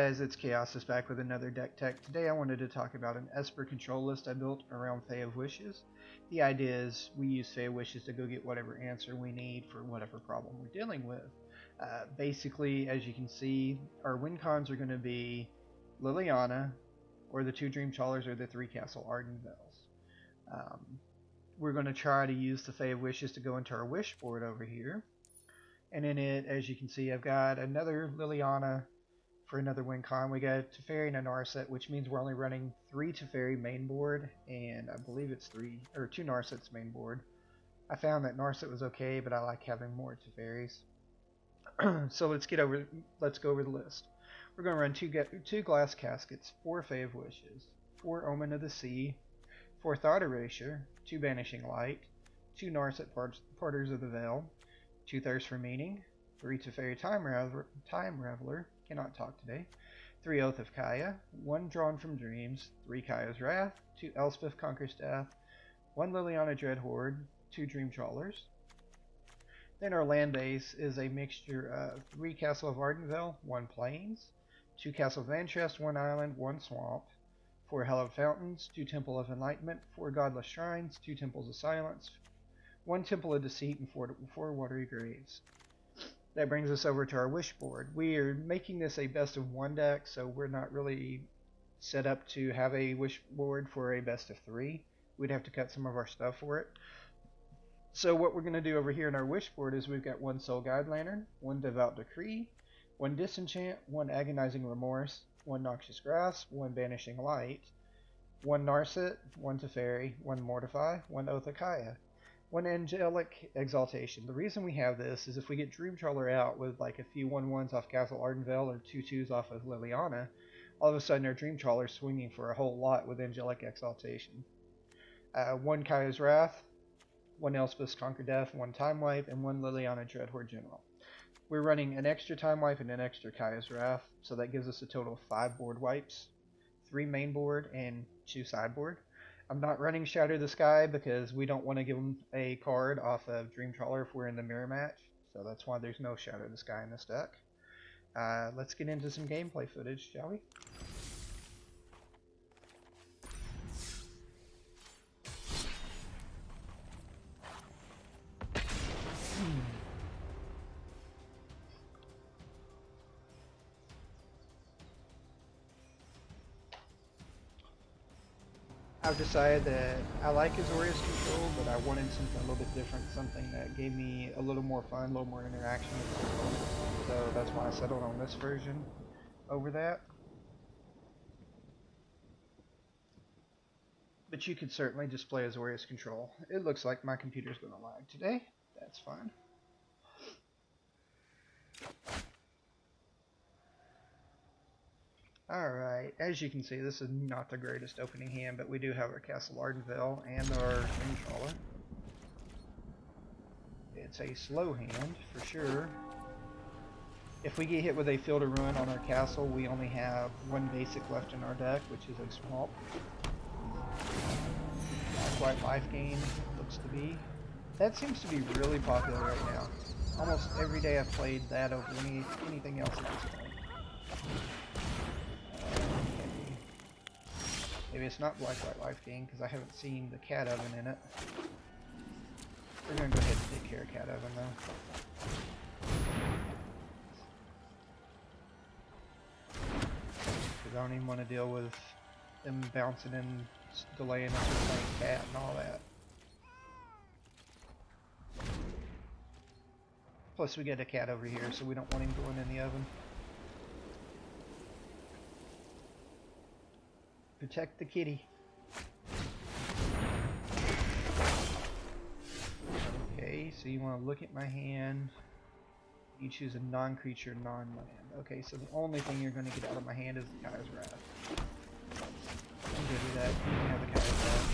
guys, it's Kayoshist back with another deck tech. Today I wanted to talk about an Esper control list I built around Fae of Wishes. The idea is we use Fae of Wishes to go get whatever answer we need for whatever problem we're dealing with. Basically, as you can see, our wincons are going to be Liliana, or the 2 Dream Trawlers, or the 3 Castle Ardenvales. We're going to try to use the Fae of Wishes to go into our wish board over here. And in it, as you can see, I've got another Liliana for another wincon. We got Teferi and a Narset, which means we're only running 3 Teferi main board, and I believe it's 2 Narsets main board. I found that Narset was okay, but I like having more Teferis. So let's go over the list. We're going to run 2 Glass Caskets, 4 Fae of Wishes, 4 Omen of the Sea, 4 Thought Erasure, 2 Banishing Light, 2 Narset Porters of the Veil, 2 Thirst for Meaning, 3 Teferi Time Raveler, cannot talk today, 3 Oath of Kaya, 1 Drawn from Dreams, 3 Kaya's Wrath, 2 Elspeth Conquers Death, 1 Liliana Dreadhorde, 2 Dream Trawlers. Then our land base is a mixture of 3 Castle of Ardenvale, 1 Plains, 2 Castle of Vantress, 1 Island, 1 Swamp, 4 Hallowed Fountains, 2 Temple of Enlightenment, 4 Godless Shrines, 2 Temples of Silence, 1 Temple of Deceit, and 4 Watery Graves. That brings us over to our wish board. We are making this a best of 1 deck, so we're not really set up to have a wish board for a best of 3. We'd have to cut some of our stuff for it. So what we're going to do over here in our wish board is we've got 1 Soul Guide Lantern, 1 Devout Decree, 1 Disenchant, 1 Agonizing Remorse, 1 Noxious Grasp, 1 Banishing Light, 1 Narset, 1 Teferi, 1 Mortify, 1 Oath of Kaya, 1 Angelic Exaltation. The reason we have this is if we get Dream Trawler out with like a few 1/1s off Castle Ardenvale or 2 2s off of Liliana, all of a sudden our Dream Trawler's swinging for a whole lot with Angelic Exaltation. 1 Kaya's Wrath, 1 Elspeth's Conquer Death, 1 Time Wipe, and 1 Liliana Dreadhorde General. We're running an extra Time Wipe and an extra Kaya's Wrath, so that gives us a total of 5 board wipes, 3 main board and 2 sideboard. I'm not running Shatter the Sky because we don't want to give them a card off of Dream Trawler if we're in the mirror match, so that's why there's no Shatter the Sky in this deck. Let's get into some gameplay footage, shall we? I've decided that I like Azorius Control, but I wanted something a little bit different, something that gave me a little more fun, a little more interaction with the opponent. So that's why I settled on this version over that. But you could certainly just play Azorius Control. It looks like my computer's going to lag today. That's fine. Alright, as you can see, this is not the greatest opening hand, but we do have our Castle Ardenvale and our Dream Trawler. It's a slow hand, for sure. If we get hit with a Field of Ruin on our castle, we only have 1 basic left in our deck, which is a Swamp. Not quite life gain, looks to be. That seems to be really popular right now. Almost every day I've played that over anything else at this point. Maybe it's not Black White Life Gain because I haven't seen the Cat Oven in it. We're going to go ahead and take care of Cat Oven though. Because I don't even want to deal with them bouncing and delaying us from playing Cat and all that. Plus we get a Cat over here, so we don't want him going in the oven. Protect the kitty. Okay, so you want to look at my hand. You choose a non-creature, non-land. Okay, so the only thing you're going to get out of my hand is the Kaya's Wrath. I'm good with that. You can have the Kaya's Wrath.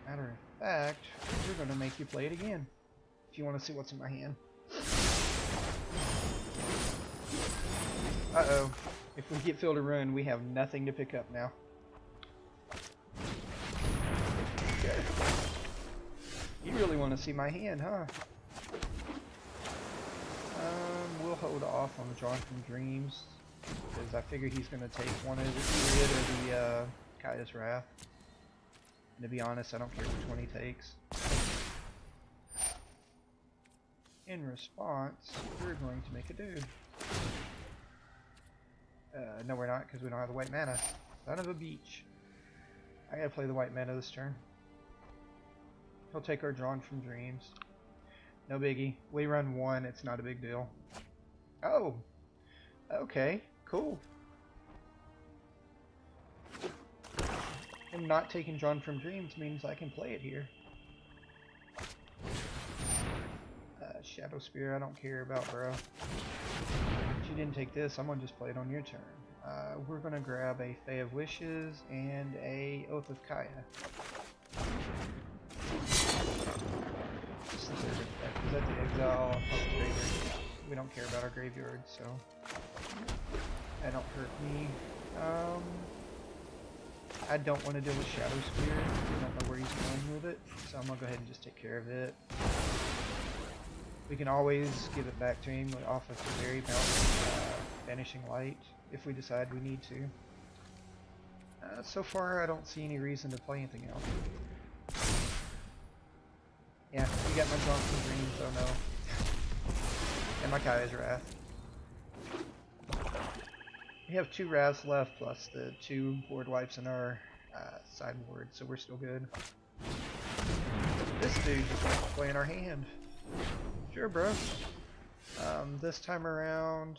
Matter of fact, we're going to make you play it again if you want to see what's in my hand. Uh-oh. If we get Field of Ruin, we have nothing to pick up now. Okay. You really want to see my hand, huh? We'll hold off on the Drawn from Dreams, because I figure he's going to take one of either it or the Kaya's Wrath. And to be honest, I don't care which one he takes. In response, we're going to make a dude. No we're not, because we don't have the white mana. Son of a beach. I gotta play the white mana this turn. He'll take our Drawn from Dreams. No biggie. We run one, it's not a big deal. Oh! Okay, cool. Him not taking Drawn from Dreams means I can play it here. Shadow Spear, I don't care about, bro. If you didn't take this, I'm gonna just play it on your turn. We're gonna grab a Fae of Wishes and a Oath of Kaya. Is that the exile? Oh, we don't care about our graveyard, so that don't hurt me. I don't want to deal with Shadow Spear. I don't know where he's going with it, so I'm gonna go ahead and just take care of it. We can always give it back to him off of the very Vanishing Light if we decide we need to. So far, I don't see any reason to play anything else. Yeah, we got my Drawn from Dreams, oh no. And my Kaya's Wrath. We have 2 Wraths left, plus the 2 board wipes in our sideboard, so we're still good. This dude just wants to play in our hand. Sure, bro. This time around,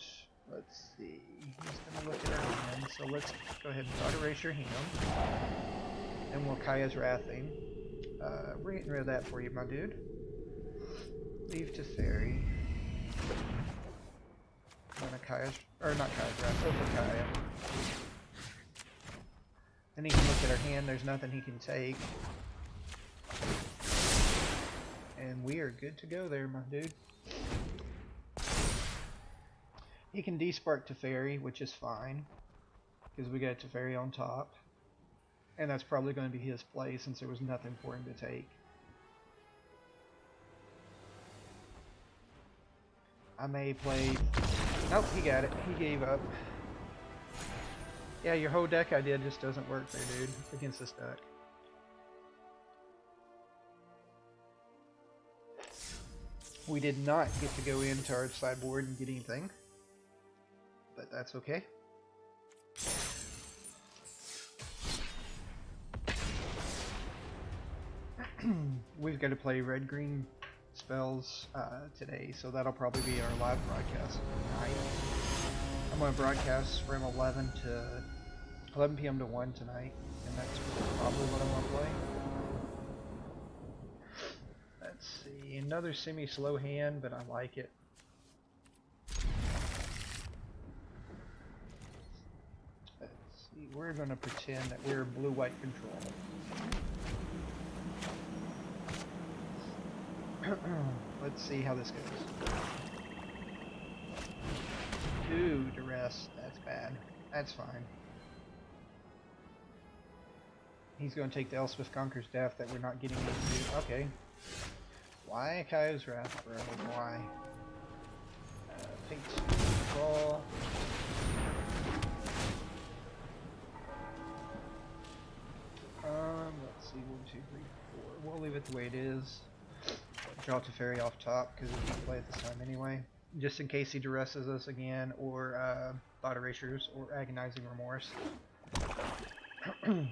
let's see. He's gonna look at our hand, so let's go ahead and Thought Erasure him. And we'll Kaya's Wrathing. We're getting rid of that for you, my dude. Leave Teferi. And a Kaya's, or not Kaya's Wrath, Oath Kaya. Then he can look at our hand, there's nothing he can take. And we are good to go there, my dude. He can despark Teferi, which is fine, because we got Teferi on top. And that's probably going to be his play since there was nothing for him to take. I may play... Nope, he got it. He gave up. Yeah, your whole deck idea just doesn't work there, dude, against this deck. We did not get to go into our sideboard and get anything, but that's okay. We've got to play red-green spells today, so that'll probably be our live broadcast tonight. I'm going to broadcast from 11 p.m. to 1 tonight, and that's probably what I'm going to play. Let's see, another semi-slow hand, but I like it. Let's see, we're going to pretend that we're blue-white control. Let's see how this goes. Dude, duress, that's bad. That's fine. He's going to take the Elspeth Conquers Death that we're not getting into. Okay. Why Kaya's Wrath, bro? Why? Takes control. Let's see, 1, 2, 3, 4. We'll leave it the way it is. Draw Teferi off top because we can play at this time anyway. Just in case he duresses us again, or Thought Erasures, or Agonizing Remorse. And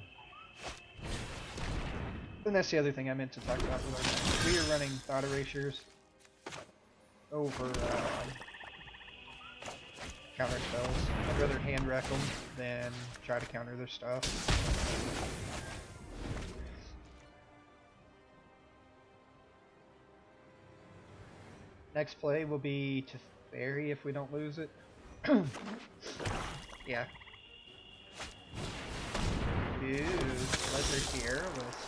that's the other thing I meant to talk about with our deck. We are running Thought Erasures over counter spells. I'd rather hand wreck them than try to counter their stuff. Next play will be Teferi if we don't lose it. Yeah. Dude, Bloodthirsty Airless.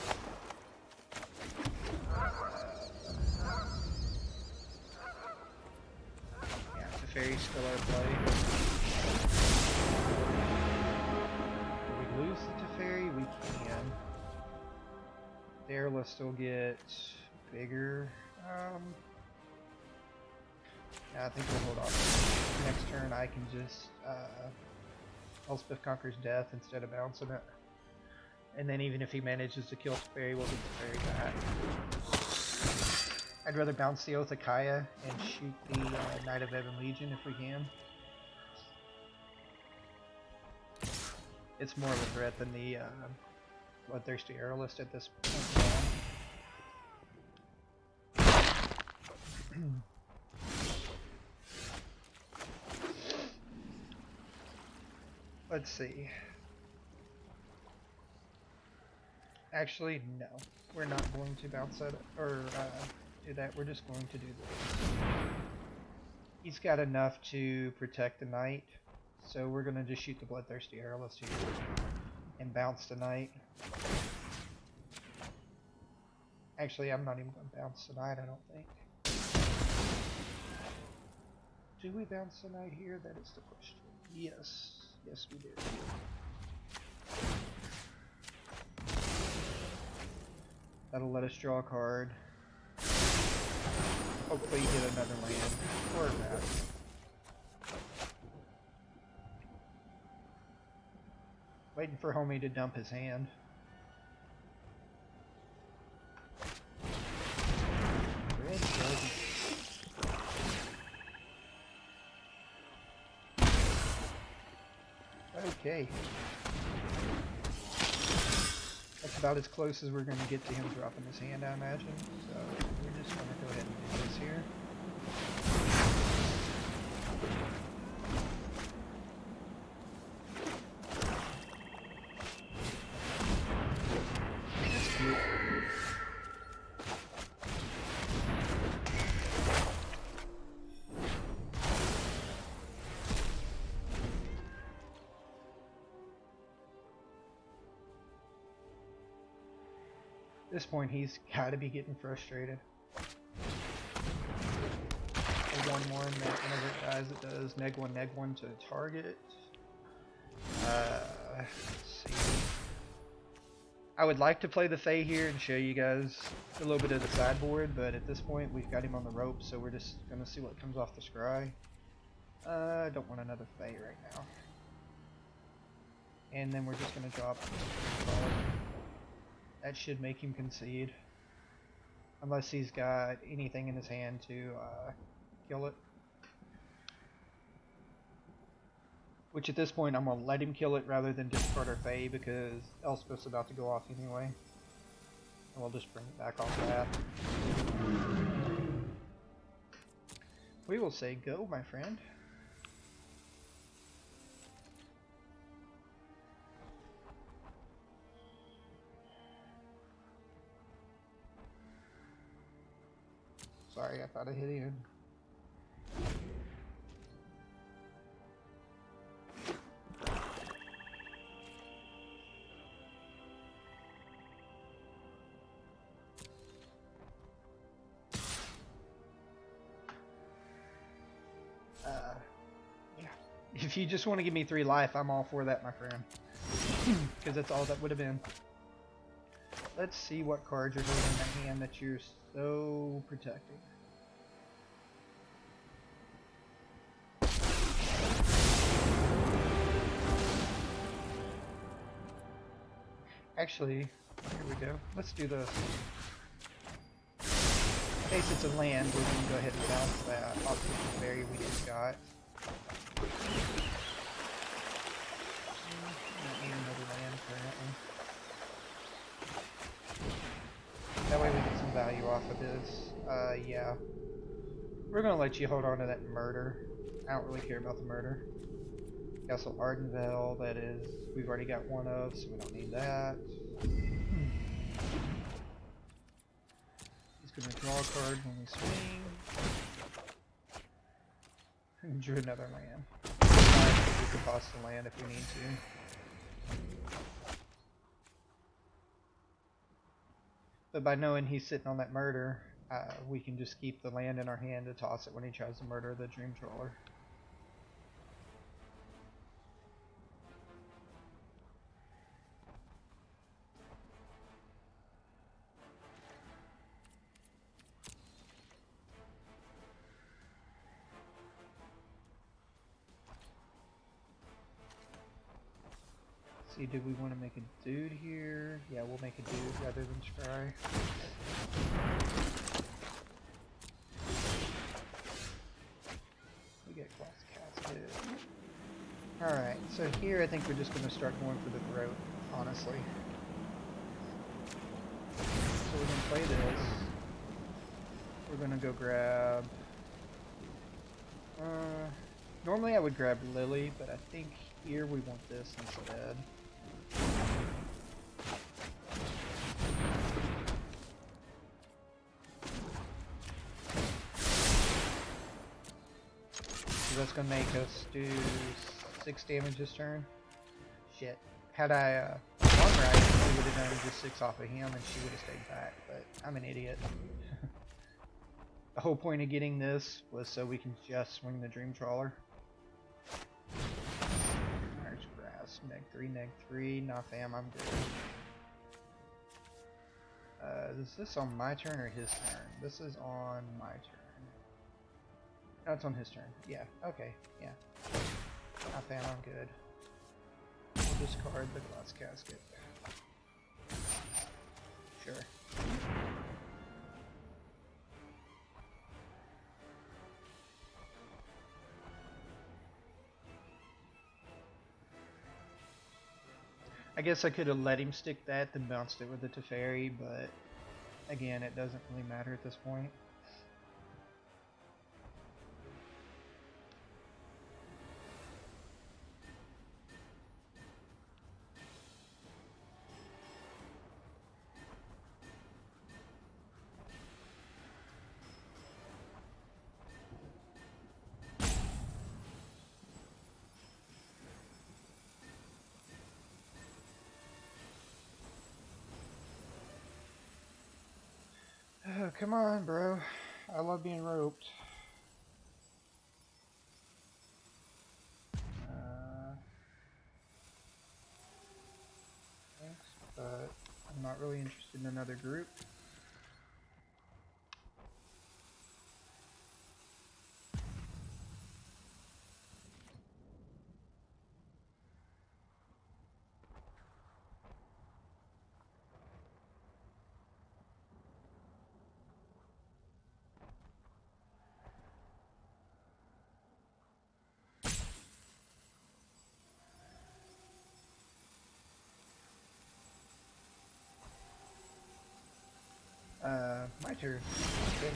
Yeah, Teferi's still our play. If we lose the Teferi, we can. The Airless still get bigger. I think we'll hold off. Next turn I can just Elspeth Conquers Death instead of bouncing it. And then even if he manages to kill Teferi, we'll get Teferi back. I'd rather bounce the Oath of Kaya and shoot the Knight of Ebon Legion if we can. It's more of a threat than the Bloodthirsty Aerialist at this point. Let's see. Actually, no. We're not going to bounce that or do that. We're just going to do this. He's got enough to protect the knight, so we're going to just shoot the Bloodthirsty Aerialist here and bounce the knight. Actually, I'm not even going to bounce the knight, I don't think. Do we bounce the knight here? That is the question. Yes. Yes, we do. That'll let us draw a card. Hopefully get another land. Or that. Waiting for homie to dump his hand. Red doesn't. Okay. That's about as close as we're going to get to him dropping his hand, I imagine. So we're just going to go ahead and do this here. That's cute. At this point, he's got to be getting frustrated. One more, and whenever it dies, it does neg one to target. Let's see. I would like to play the Fae here and show you guys a little bit of the sideboard, but at this point, we've got him on the rope, so we're just going to see what comes off the scry. I don't want another Fae right now. And then we're just going to drop. That should make him concede. Unless he's got anything in his hand to kill it. Which at this point I'm going to let him kill it rather than discard our Fae because Elspeth's about to go off anyway. And we'll just bring it back off that. We will say go, my friend. Sorry, I thought I hit him. Yeah. If you just want to give me 3 life, I'm all for that, my friend. Because that's all that would have been. Let's see what cards are holding in that hand that you're so protecting. Actually, here we go. Let's do this. In case it's a land, we're going to go ahead and bounce that off the berry we just got. Don't need another land currently. That way we get some value off of this. Yeah. We're going to let you hold on to that murder. I don't really care about the murder. Castle Ardenvale, that is, we've already got one of, so we don't need that. He's going to draw a card when we swing. And drew another land. We could toss the land if we need to. But by knowing he's sitting on that murder, we can just keep the land in our hand to toss it when he tries to murder the Dream Trawler. see, did we want to make a dude here? Yeah, we'll make a dude rather than scry. We get glass casket. Alright, so here I think we're just going to start going for the throat, honestly. So we're going to play this. We're going to go grab... normally I would grab Lily, but I think here we want this instead. So that's going to make us do 6 damage this turn. Shit. Had I won right, we would have done just 6 off of him and she would have stayed back, but I'm an idiot. The whole point of getting this was so we can just swing the Dream Trawler. There's grass. Neg 3. Nah fam, I'm good. Is this on my turn or his turn? This is on my turn. No, it's on his turn. Yeah, okay, yeah. Nah fam, I'm good. We'll discard the glass casket. Sure. I guess I could have let him stick that, then bounced it with the Teferi, but again, it doesn't really matter at this point. Oh, come on, bro. I love being roped. Thanks, but I'm not really interested in another group. My turn. Okay.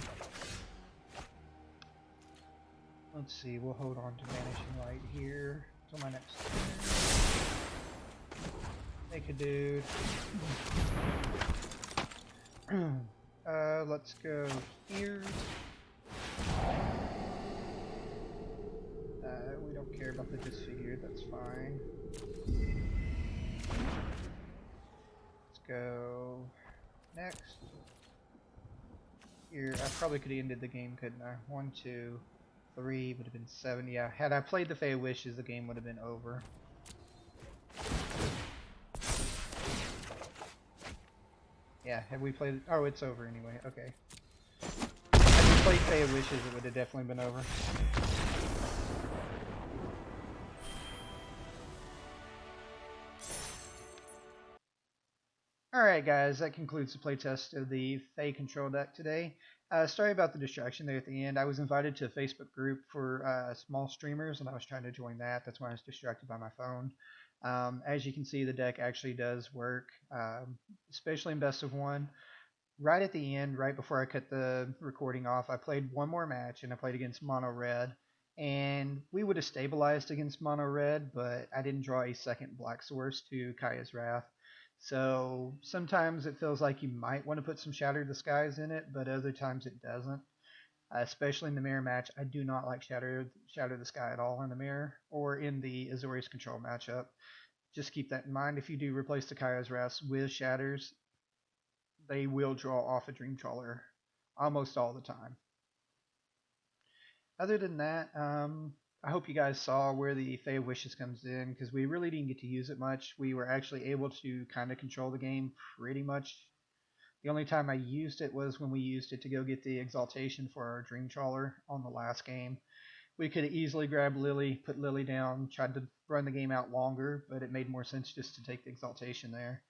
Let's see, we'll hold on to Vanishing Light here till my next turn. Make a dude. Let's go here. We don't care about the disfigured, that's fine. Let's go next. Here, I probably could have ended the game, couldn't I? 1, 2, 3 would have been 7. Yeah, had I played the Fae Wishes, the game would have been over. Yeah, have we played? Oh, it's over anyway. Okay. Had we played Fae Wishes, it would have definitely been over. Alright guys, that concludes the playtest of the Fae Control deck today. Sorry about the distraction there at the end. I was invited to a Facebook group for small streamers and I was trying to join that. That's why I was distracted by my phone. As you can see, the deck actually does work, especially in best of 1. Right at the end, right before I cut the recording off, I played one more match and I played against Mono Red. And we would have stabilized against Mono Red, but I didn't draw a second Black Source to Kaya's Wrath. So sometimes it feels like you might want to put some Shatter the Skies in it, but other times it doesn't. Especially in the mirror match, I do not like Shatter the Sky at all in the mirror or in the Azorius Control matchup. Just keep that in mind. If you do replace the Kaya's Wrath with Shatters, they will draw off a Dream Trawler almost all the time. Other than that, I hope you guys saw where the Fae Wishes comes in, because we really didn't get to use it much. We were actually able to kind of control the game pretty much. The only time I used it was when we used it to go get the Exaltation for our Dream Trawler on the last game. We could have easily grabbed Lily, put Lily down, tried to run the game out longer, but it made more sense just to take the exaltation there.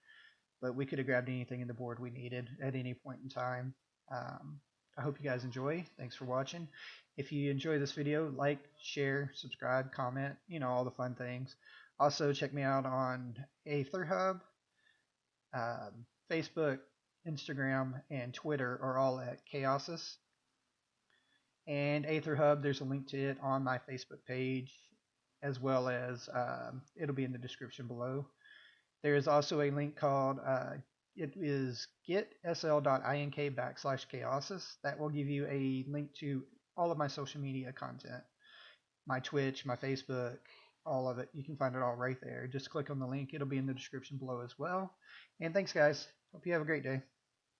But we could have grabbed anything in the board we needed at any point in time. I hope you guys enjoy. Thanks for watching. If you enjoy this video, like, share, subscribe, comment, all the fun things. Also, check me out on Aether Hub, Facebook, Instagram, and Twitter are all at Kayoshist. And Aether Hub, there's a link to it on my Facebook page, as well as it'll be in the description below. There is also a link called it is getsl.ink/Kayoshist. That will give you a link to all of my social media content, my Twitch, my Facebook, all of it. You can find it all right there. Just click on the link. It'll be in the description below as well. And thanks, guys. Hope you have a great day.